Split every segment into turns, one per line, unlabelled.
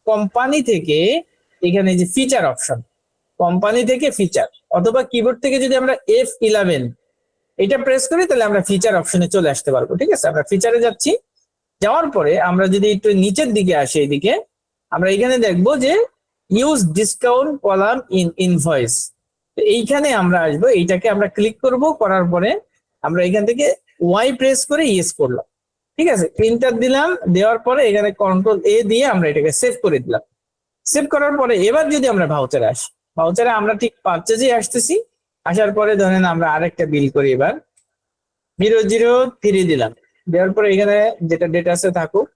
Company থেকে এখানে যে ফিচার অপশন, কোম্পানি থেকে ফিচার, অথবা কিবোর্ড থেকে যদি আমরা F11 এটা প্রেস করি তাহলে আমরা ফিচার অপশনে চলে আসতে পারবো। ঠিক আছে, আমরা ফিচারে যাচ্ছি। যাওয়ার পরে আমরা যদি একটু নিচের দিকে আসি, এইদিকে আমরা এখানে দেখবো যে use discount column in invoice, এইখানে আমরা আসবো, এইটাকে আমরা ক্লিক করব। করার পরে আমরা এখান থেকে ওয়াই প্রেস করে ইয়েস করলাম। ঠিক আছে, এন্টার দিলাম। দেওয়ার পরে এখানে কন্ট্রোল এ দিয়ে আমরা এটাকে সেভ করে দিলাম। সেভ করার পরে এবার যদি আমরা ভাউচারে আসি, ভাউচারে আমরা ঠিক পারচেজে আসতেছি। আসার পরে ধরেন আমরা আরেকটা বিল করি, এবার 003 দিলাম। দেওয়ার পরে এখানে যেটা ডেটা আছে থাকুক।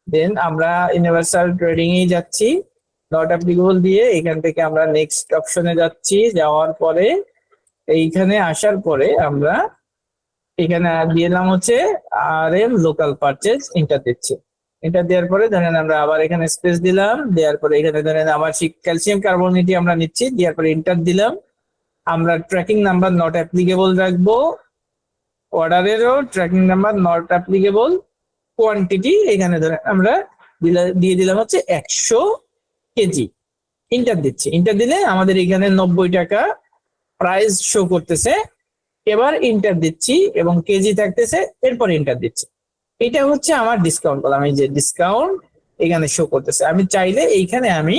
দেন আমরা ইউনিভার্সাল ট্রেডিং এ যাচ্ছি, নট অ্যাপ্লিকেবল দিয়ে এখান থেকে আমরা নেক্সট অপশনে যাচ্ছি। যাওয়ার পরে এইখানে আসার পরে আমরা এখানে দিলাম হচ্ছে R M local purchase, enter দিচ্ছি। এন্টার দেওয়ার পরে ধরেন আমরা আবার এখানে স্পেস দিলাম। দেওয়ার পরে এখানে ধরেন আবার ক্যালসিয়াম কার্বনেটি আমরা নিচ্ছি। দেওয়ার পরে এন্টার দিলাম। আমরা ট্র্যাকিং নাম্বার নট অ্যাপ্লিকেবল রাখবো, অর্ডারেরও tracking number not applicable, quantity এখানে ধরে আমরা দিয়ে দিলাম হচ্ছে 100 কেজি। ইন্টার দিচ্ছি। ইন্টার দিলে আমাদের এখানে 90 টাকা প্রাইস শো করতেছে। এবার ইন্টার দিচ্ছি এবং কেজি থাকতেছে, এরপর ইন্টার দিচ্ছি। এটা হচ্ছে আমার ডিসকাউন্ট কলাম। এই যে ডিসকাউন্ট এখানে শো করতেছে। আমি চাইলে এইখানে আমি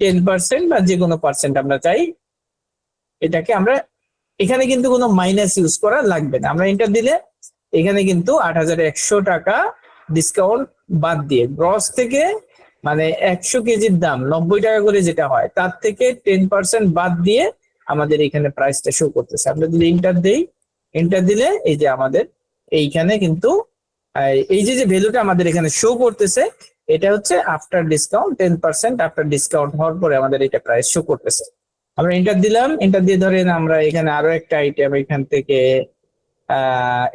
10% বা যে কোনো পার্সেন্ট আমরা চাই, এটাকে আমরা এখানে কিন্তু কোনো মাইনাস ইউজ করা লাগবে না। আমরা এন্টার দিলে এখানে কিন্তু 8100 টাকা ডিসকাউন্ট বাদ দিয়ে, গ্রস থেকে মানে 100 কেজির দাম 90 টাকা করে যেটা হয়, তার থেকে 10% বাদ দিয়ে আমাদের এখানে প্রাইসটা শো করতেছে। আমরা যদি এন্টার দেই, এন্টার দিলে এই যে আমাদের এইখানে কিন্তু এই যে যে ভ্যালুটা আমাদের এখানে শো করতেছে, এটা হচ্ছে আফটার ডিসকাউন্ট 10%, আফটার ডিসকাউন্ট হওয়ার পরে আমাদের এটা প্রাইস শো করতেছে। আমরা এন্টার দিলাম। এন্টার দিয়ে ধরেন আমরা এখানে আরো একটা আইটেম এখান থেকে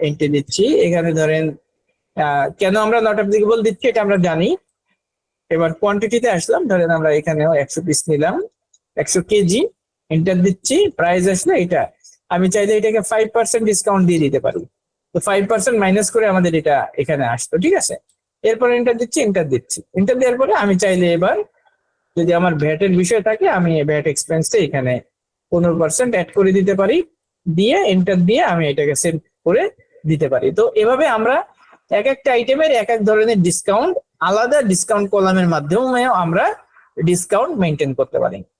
এন্ট্রি দিচ্ছি। এখানে ধরেন কেন আমরা নট অ্যাপ্লিকেবল দিচ্ছি এটা আমরা জানি। এবার কোয়ান্টিটিতে আসলাম, ধরেন আমরা এখানেও 100 পিস নিলাম, 100 কেজি। এন্টার দিচ্ছি, প্রাইস আসলে এটা। আমি চাইলে এটাকে 5% ডিসকাউন্ট দিয়ে দিতে পারি, তো 5% মাইনাস করে আমাদের এটা এখানে আসতো। ঠিক আছে, এরপর এন্টার দিচ্ছি। এন্টার দিচ্ছি, এন্টার দেওয়ার পরে আমি চাইলে এবার যদি আমার ভ্যাট এর বিষয় থাকে, আমি ভ্যাট এক্সপেন্সটা এখানে 15% অ্যাড করে দিতে পারি। দিয়ে এন্টার দিয়ে আমি এটাকে সেভ করে দিতে পারি। তো এভাবে আমরা এক একটা আইটেমের এক এক ধরনের ডিসকাউন্ট, আলাদা ডিসকাউন্ট কলামের মাধ্যমে আমরা ডিসকাউন্ট মেনটেন করতে পারি।